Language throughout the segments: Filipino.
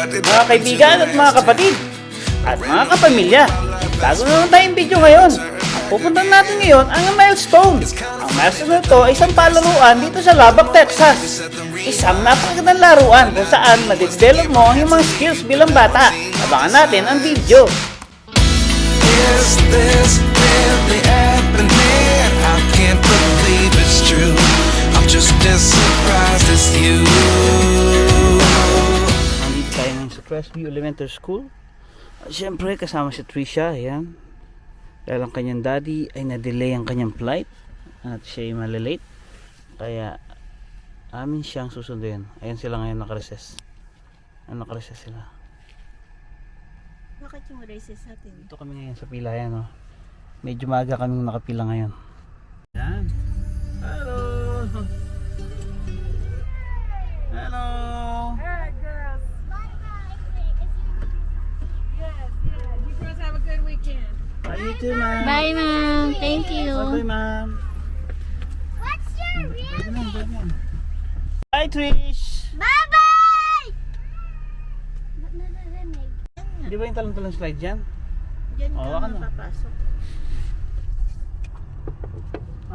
Mga kaibigan at mga kapatid at mga kapamilya, bago naman tayong video ngayon. Pupuntahan natin ngayon ang milestone. Ang milestone na ito ay isang palaruan dito sa Lubbock, Texas. Isang napakagandang laruan kung saan ma-develop mo ang iyong mga skills bilang bata. Abangan natin ang video. Is this really happening? I can't believe it's true. I'm just as surprised as you. Nandito tayo ngayon sa Crestview Elementary School. At syempre kasama si Trisha, ayan. Dahil ang kanyang daddy ay na-delay ang kanyang flight at siya ay malilate. Kaya amin siyang susunduin. Ayan sila ngayon naka-recess. Naka-recess sila. Bakit yung races natin? Dito kami ngayon sa pila, yan oh. Medyo maaga kaming nakapila ngayon. Yan. Hello. Hello. Alright, girls. Yes, yeah. You girls have a good weekend. Bye, you too, ma'am. Bye, ma'am. Thank you. Bye, ma'am. What's your real Bye, Trish. Bye-bye! Ba't naririnig? Di ba yung talong-talong slide dyan? Diyan Oo, ka baka na. mapapasok.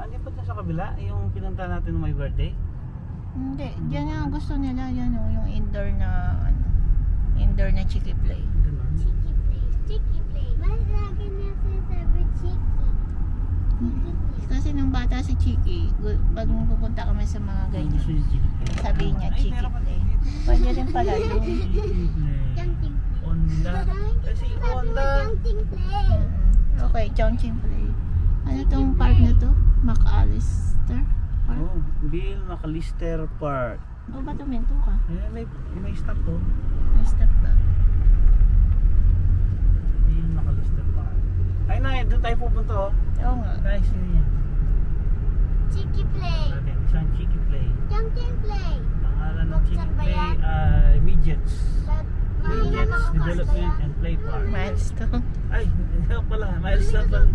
Hindi pa dyan sa kabila, yung pinunta natin ng my birthday. Hindi, diyan nga ang gusto nila, yan o, yung indoor na, indoor na chicky play. Ganun. Cheeky play. Cheeky play. Bakit lagi niya sinasabi cheeky? Cheeky play. Kasi nung bata si Chiki, pag pupunta kami sa mga Gusto ganyan, niya chicken. sabi niya Ay, chicky meron pa play. dito. Pwede rin pala yung, Jumping play. Onda. Kasi Sabi mo Onda. jumping play. okay, chongqing play. Ano tong park na to? McAllister Park? Oh, Bill McAllister Park. O ba tumento ka? May stop to. May stop ba? Bill McAllister Park. Ay na, doon tayo pupunta oh. Oo nga. Guys, yun yan. Cheeky play. Natin, isang cheeky play. Jumping play. Pangalan ng cheeky Buksan ba play yan? ay Midgets. Mahina Midgets ka Development and Play Park. Milestone. Ay, hindi pala. Milestone pala.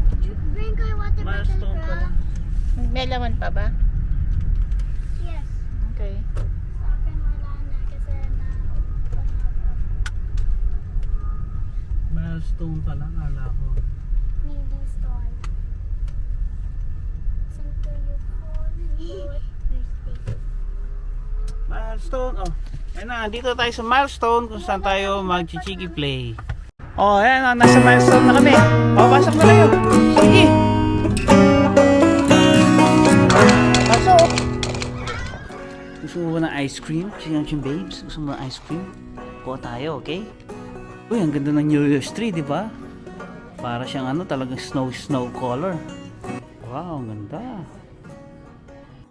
Bring ko yung water bottle, Milestone pala. bro. May laman pa ba? Yes. Okay. Sa akin wala na kasi na Milestone pala, ala ko. mini store. Saan ko yung phone? Birthday. Milestone, oh. Ayun na, dito tayo sa Milestone kung saan tayo mag-chichigi play. Oh, ayan, oh, nasa Milestone na kami. Papasok na kayo. Sige. Pasok. Gusto mo ba ng ice cream? Chin babes, gusto mo ng ice cream? Kuha tayo, okay? Uy, ang ganda ng New Year's tree, di ba? Para siyang ano, talagang snow color. Wow, ang ganda.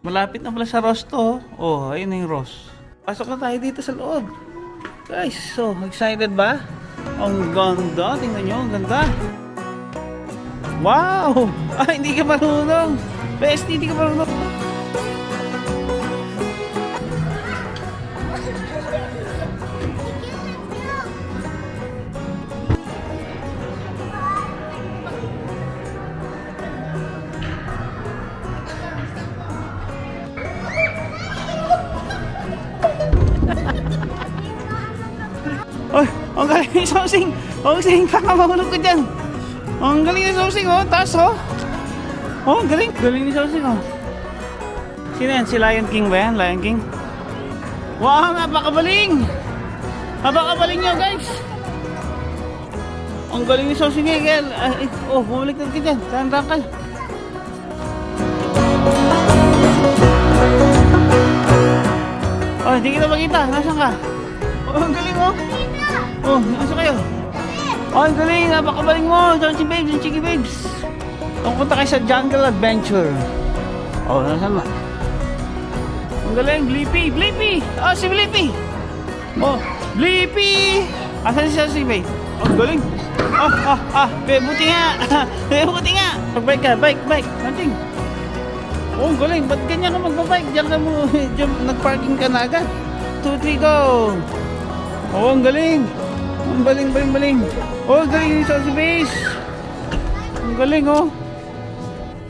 Malapit na pala sa Ross to. Oh, ayun na yung Ross. Pasok na tayo dito sa loob. Guys, so excited ba? Ang ganda. Tingnan nyo, ang ganda. Wow! Ay, hindi ka marunong. Best, hindi ka marunong. Oy, ang galing ni Sosing. Sosing, baka mahulog ko dyan. Ang galing ni Sosing, oh. Taas, oh. Oh, ang galing. Galing ni Sosing, oh. Sino yan? Si Lion King ba yan? Lion King? Wow, napakabaling. Napakabaling niya, guys. Ang galing ni Sosing, eh. Oh, bumalik na ka dyan. Saan ka? Oh, hindi kita makita. Nasaan ka? Oh, ang galing, oh. Oh, nasa kayo? Oh, ang galing, napakabaling mo. Chonchi babes and Chiki babes. Pumunta kayo sa Jungle Adventure. Oh, nasaan ba? Ang galing, Blippi, Blippi. Oh, si Blippi. Oh, Blippi. Asan si Chonchi babe? Oh, ang galing. Buti nga. Buti nga. Magbike ka, bike. Nothing. Oh, ang galing. Ba't ganyan ka magbabike? Diyan ka mo, nagparking ka na agad. 2, 3, go. Oh, ang galing. Ang baling. Oh, ang galing ni Chelsea Base. Ang galing, oh.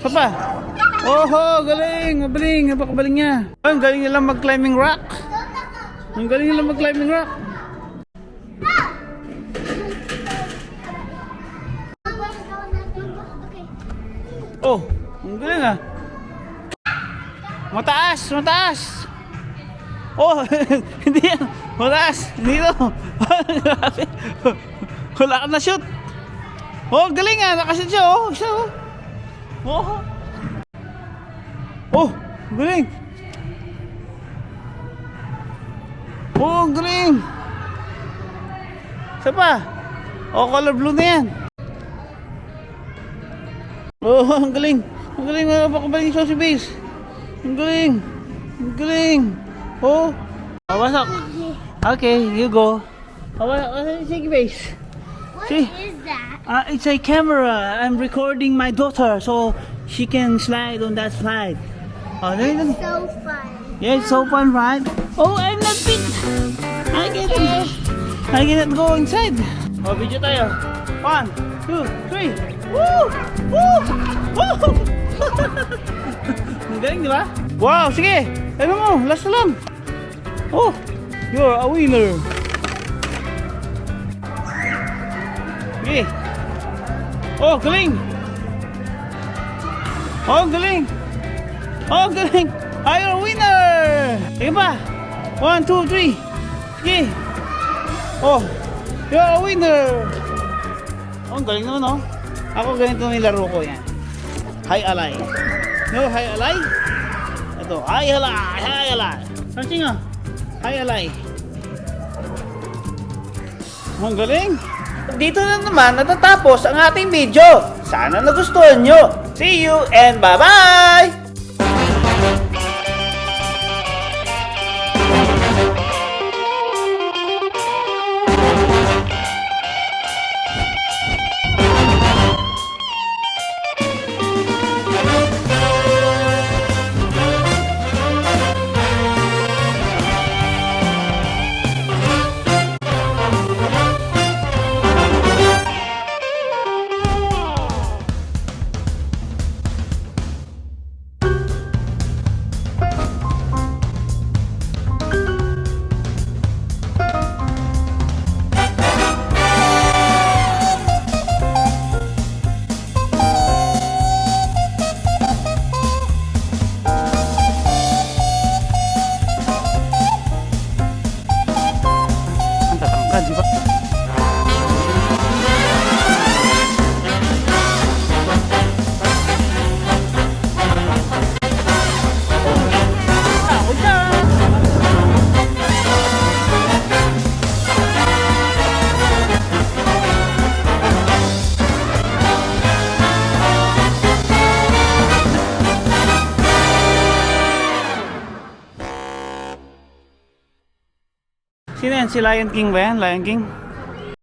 Isa pa. Oh, galing. Galing. Napakabaling niya. Oh, ang galing nila mag-climbing rock. Ang galing nila mag-climbing rock. Oh, ang galing ah. Mataas, mataas. Oh, hindi yan. Mataas. Hindi ito. Wala ka na shoot. Oh, galing ah. Nakashoot siya oh. Isa oh. Oh. Oh, galing. Oh, ang galing. Isa pa. Oh, color blue na yan. Oh, ang galing. Ang galing mga pakabaling saucy base. Ang galing. Ang galing. Oh. Wasak. Okay, you go. Sige base. What See? is that? It's a camera. I'm recording my daughter so she can slide on that slide. Oh, there you go. So fun. Yeah, it's so fun, right? Oh, I'm not fit. I cannot go inside. Oh, video tayo. 1, 2, 3. Woo! Woo! Woo! Ang galing, di ba? Wow, sige. Ano mo, last na lang. Oh, you're a winner. Sige. Oh, galing. Oh, galing. Oh, galing. You're a winner. Sige pa. 1, 2, 3. Sige. Oh, you're a winner. Oh, ang galing naman, oh. Ako ganito yung laro ko yan. Hi alay. No, hi alay. Ito, hi alay, hi alay. Sancing ah. Hi alay. Ang galing. Dito na naman natatapos ang ating video. Sana nagustuhan nyo. See you and bye-bye! Ang tatangkad, di ba? Ako dyan! Sino yan? Si Lion King ba yan? Lion King?